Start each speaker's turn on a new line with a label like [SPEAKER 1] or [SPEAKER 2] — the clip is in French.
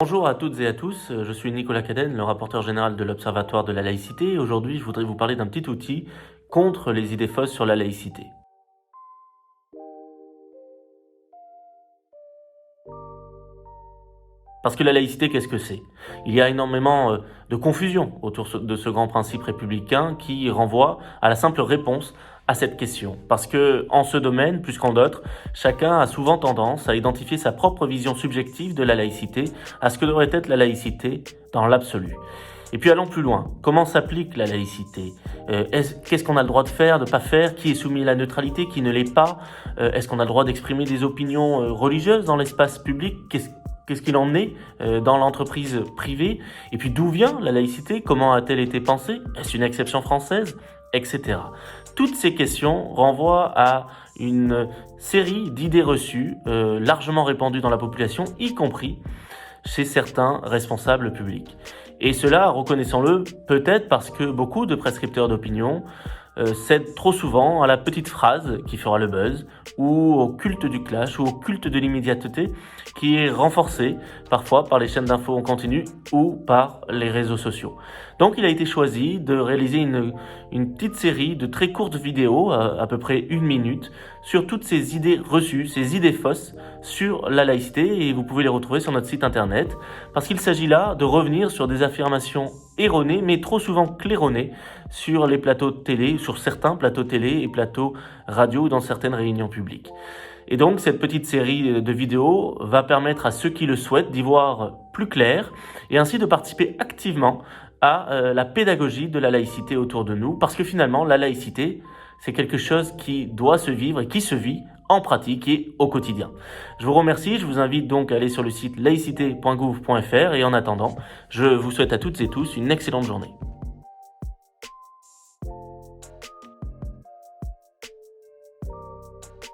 [SPEAKER 1] Bonjour à toutes et à tous, je suis Nicolas Cadenne, le rapporteur général de l'Observatoire de la laïcité, et aujourd'hui je voudrais vous parler d'un petit outil contre les idées fausses sur la laïcité. Parce que la laïcité, qu'est-ce que c'est? Il y a énormément de confusion autour de ce grand principe républicain qui renvoie à la simple réponse à cette question. Parce que, en ce domaine, plus qu'en d'autres, chacun a souvent tendance à identifier sa propre vision subjective de la laïcité, à ce que devrait être la laïcité dans l'absolu. Et puis allons plus loin. Comment s'applique la laïcité? Qu'est-ce qu'on a le droit de faire, de ne pas faire? Qui est soumis à la neutralité, qui ne l'est pas? Est-ce qu'on a le droit d'exprimer des opinions religieuses dans l'espace public? Qu'est-ce qu'il en est dans l'entreprise privée? Et puis d'où vient la laïcité? Comment a-t-elle été pensée? Est-ce une exception française? Etc. Toutes ces questions renvoient à une série d'idées reçues largement répandues dans la population, y compris chez certains responsables publics. Et cela, reconnaissons-le, peut-être parce que beaucoup de prescripteurs d'opinion cèdent trop souvent à la petite phrase qui fera le buzz, ou au culte du clash, ou au culte de l'immédiateté, qui est renforcé parfois par les chaînes d'infos en continu ou par les réseaux sociaux. Donc il a été choisi de réaliser une petite série de très courtes vidéos, à peu près 1 minute, sur toutes ces idées reçues, ces idées fausses sur la laïcité, et vous pouvez les retrouver sur notre site internet, parce qu'il s'agit là de revenir sur des affirmations erronées, mais trop souvent claironnées, sur les plateaux de télé, sur certains plateaux télé et plateaux radio ou dans certaines réunions publiques. Et donc cette petite série de vidéos va permettre à ceux qui le souhaitent d'y voir plus clair et ainsi de participer activement à la pédagogie de la laïcité autour de nous, parce que finalement la laïcité c'est quelque chose qui doit se vivre et qui se vit en pratique et au quotidien. Je vous remercie, je vous invite donc à aller sur le site laïcité.gouv.fr et en attendant, je vous souhaite à toutes et tous une excellente journée.